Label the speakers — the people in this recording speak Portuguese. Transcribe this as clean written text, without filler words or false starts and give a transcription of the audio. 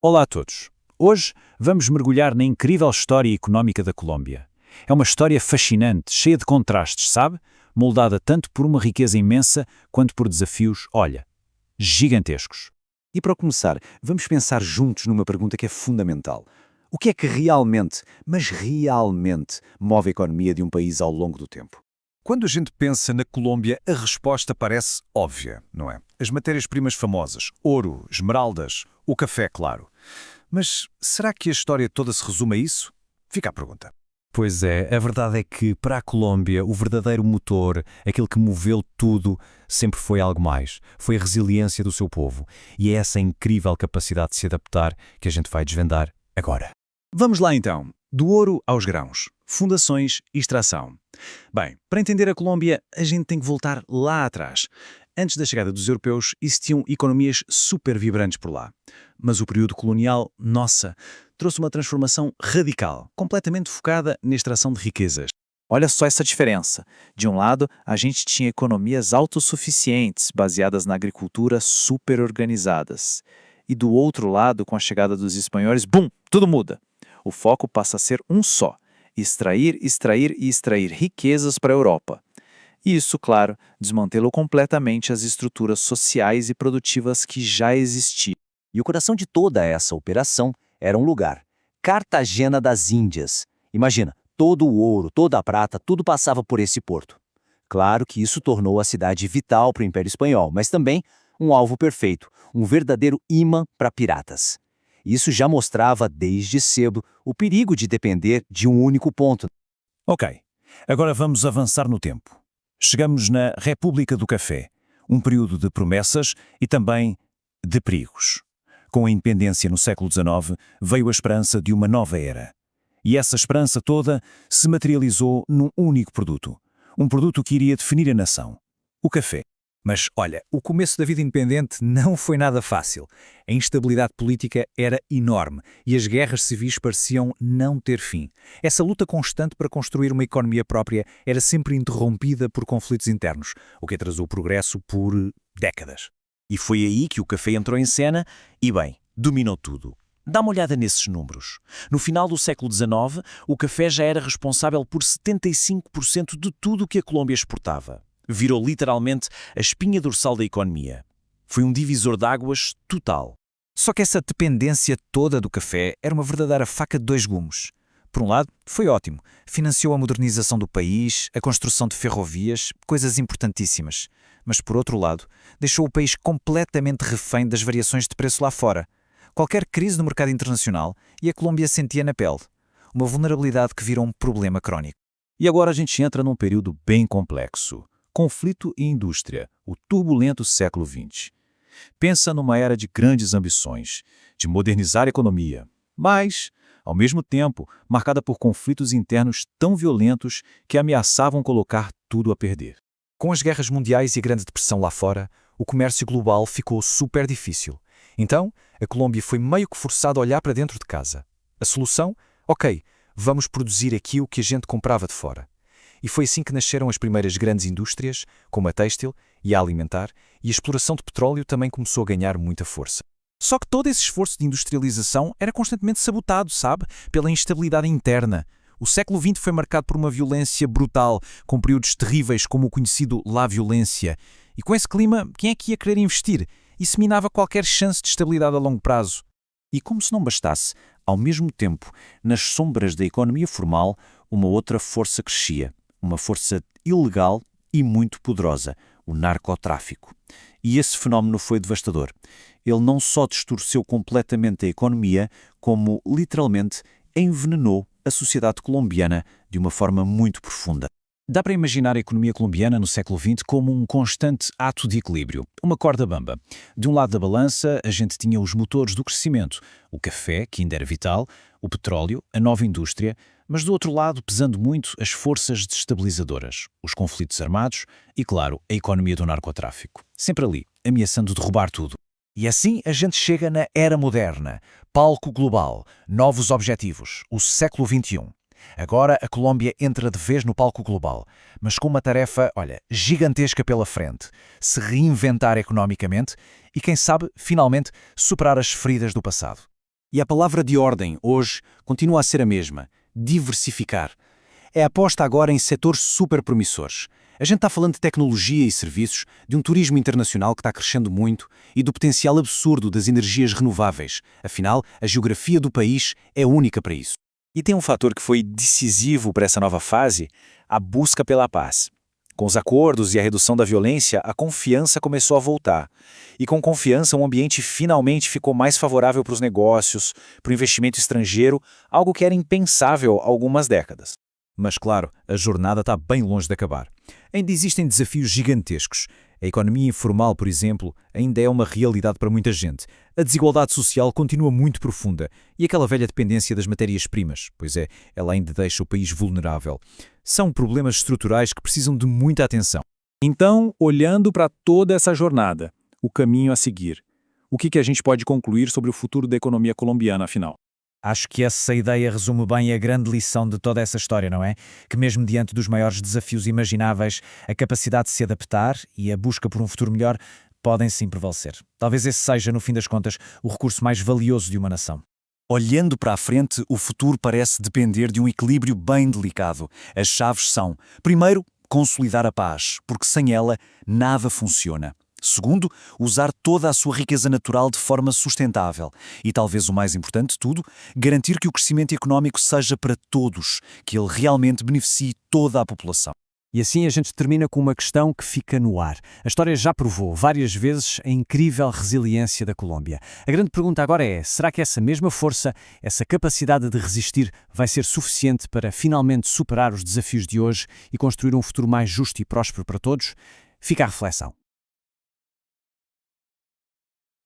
Speaker 1: Olá a todos. Hoje vamos mergulhar na incrível história económica da Colômbia. É uma história fascinante, cheia de contrastes, sabe? Moldada tanto por uma riqueza imensa quanto por desafios, olha, gigantescos.
Speaker 2: E para começar, vamos pensar juntos numa pergunta que é fundamental. O que é que realmente, mas realmente, move a economia de um país ao longo do tempo?
Speaker 3: Quando a gente pensa na Colômbia, a resposta parece óbvia, não é? As matérias-primas famosas, ouro, esmeraldas, o café, claro. Mas será que a história toda se resume a isso? Fica a pergunta.
Speaker 4: Pois é, a verdade é que para a Colômbia o verdadeiro motor, aquilo que moveu tudo, sempre foi algo mais. Foi a resiliência do seu povo. E é essa incrível capacidade de se adaptar que a gente vai desvendar agora.
Speaker 1: Vamos lá então, do ouro aos grãos, fundações e extração. Bem, para entender a Colômbia, a gente tem que voltar lá atrás. Antes da chegada dos europeus, existiam economias super vibrantes por lá. Mas o período colonial, nossa, trouxe uma transformação radical, completamente focada na extração de riquezas.
Speaker 5: Olha só essa diferença. De um lado, a gente tinha economias autossuficientes, baseadas na agricultura super organizadas. E do outro lado, com a chegada dos espanhóis, bum, tudo muda. O foco passa a ser um só: extrair, extrair e extrair riquezas para a Europa. E isso, claro, desmantelou completamente as estruturas sociais e produtivas que já existiam.
Speaker 2: E o coração de toda essa operação era um lugar: Cartagena das Índias. Imagina, todo o ouro, toda a prata, tudo passava por esse porto. Claro que isso tornou a cidade vital para o Império Espanhol, mas também um alvo perfeito, um verdadeiro imã para piratas. Isso já mostrava desde cedo o perigo de depender de um único ponto.
Speaker 1: Ok, agora vamos avançar no tempo. Chegamos na República do Café, um período de promessas e também de perigos. Com a independência no século XIX, veio a esperança de uma nova era. E essa esperança toda se materializou num único produto. Um produto que iria definir a nação: o café.
Speaker 3: Mas, olha, o começo da vida independente não foi nada fácil. A instabilidade política era enorme e as guerras civis pareciam não ter fim. Essa luta constante para construir uma economia própria era sempre interrompida por conflitos internos, o que atrasou o progresso por décadas.
Speaker 1: E foi aí que o café entrou em cena e, bem, dominou tudo. Dá uma olhada nesses números. No final do século XIX, o café já era responsável por 75% de tudo o que a Colômbia exportava. Virou literalmente a espinha dorsal da economia. Foi um divisor de águas total.
Speaker 3: Só que essa dependência toda do café era uma verdadeira faca de dois gumes. Por um lado, foi ótimo. Financiou a modernização do país, a construção de ferrovias, coisas importantíssimas. Mas, por outro lado, deixou o país completamente refém das variações de preço lá fora. Qualquer crise no mercado internacional e a Colômbia sentia na pele. Uma vulnerabilidade que virou um problema crónico.
Speaker 1: E agora a gente entra num período bem complexo. Conflito e indústria, o turbulento século XX. Pensa numa era de grandes ambições, de modernizar a economia, mas, ao mesmo tempo, marcada por conflitos internos tão violentos que ameaçavam colocar tudo a perder.
Speaker 3: Com as guerras mundiais e a Grande Depressão lá fora, o comércio global ficou super difícil. Então, a Colômbia foi meio que forçada a olhar para dentro de casa. A solução? Ok, vamos produzir aqui o que a gente comprava de fora. E foi assim que nasceram as primeiras grandes indústrias, como a têxtil e a alimentar, e a exploração de petróleo também começou a ganhar muita força.
Speaker 1: Só que todo esse esforço de industrialização era constantemente sabotado, sabe? Pela instabilidade interna. O século XX foi marcado por uma violência brutal, com períodos terríveis como o conhecido La Violência. E com esse clima, quem é que ia querer investir? Isso minava qualquer chance de estabilidade a longo prazo. E como se não bastasse, ao mesmo tempo, nas sombras da economia formal, uma outra força crescia. Uma força ilegal e muito poderosa, o narcotráfico. E esse fenómeno foi devastador. Ele não só distorceu completamente a economia, como, literalmente, envenenou a sociedade colombiana de uma forma muito profunda. Dá para imaginar a economia colombiana no século XX como um constante ato de equilíbrio, uma corda bamba. De um lado da balança, a gente tinha os motores do crescimento, o café, que ainda era vital, o petróleo, a nova indústria, mas do outro lado, pesando muito, as forças destabilizadoras, os conflitos armados e, claro, a economia do narcotráfico. Sempre ali, ameaçando derrubar tudo. E assim a gente chega na era moderna, palco global, novos objetivos, o século XXI. Agora a Colômbia entra de vez no palco global, mas com uma tarefa, olha, gigantesca pela frente: se reinventar economicamente e, quem sabe, finalmente, superar as feridas do passado. E a palavra de ordem, hoje, continua a ser a mesma: diversificar. É a aposta agora em setores super promissores. A gente está falando de tecnologia e serviços, de um turismo internacional que está crescendo muito e do potencial absurdo das energias renováveis. Afinal, a geografia do país é única para isso.
Speaker 3: E tem um fator que foi decisivo para essa nova fase: a busca pela paz. Com os acordos e a redução da violência, a confiança começou a voltar. E com confiança, o ambiente finalmente ficou mais favorável para os negócios, para o investimento estrangeiro, algo que era impensável há algumas décadas.
Speaker 1: Mas, claro, a jornada está bem longe de acabar. Ainda existem desafios gigantescos. A economia informal, por exemplo, ainda é uma realidade para muita gente. A desigualdade social continua muito profunda e aquela velha dependência das matérias-primas, pois é, ela ainda deixa o país vulnerável. São problemas estruturais que precisam de muita atenção.
Speaker 6: Então, olhando para toda essa jornada, o caminho a seguir, o que a gente pode concluir sobre o futuro da economia colombiana, afinal?
Speaker 3: Acho que essa ideia resume bem a grande lição de toda essa história, não é? Que mesmo diante dos maiores desafios imagináveis, a capacidade de se adaptar e a busca por um futuro melhor podem sim prevalecer. Talvez esse seja, no fim das contas, o recurso mais valioso de uma nação.
Speaker 7: Olhando para a frente, o futuro parece depender de um equilíbrio bem delicado. As chaves são, primeiro, consolidar a paz, porque sem ela nada funciona. Segundo, usar toda a sua riqueza natural de forma sustentável. E talvez o mais importante de tudo, garantir que o crescimento económico seja para todos, que ele realmente beneficie toda a população.
Speaker 4: E assim a gente termina com uma questão que fica no ar. A história já provou várias vezes a incrível resiliência da Colômbia. A grande pergunta agora é: será que essa mesma força, essa capacidade de resistir, vai ser suficiente para finalmente superar os desafios de hoje e construir um futuro mais justo e próspero para todos? Fica a reflexão.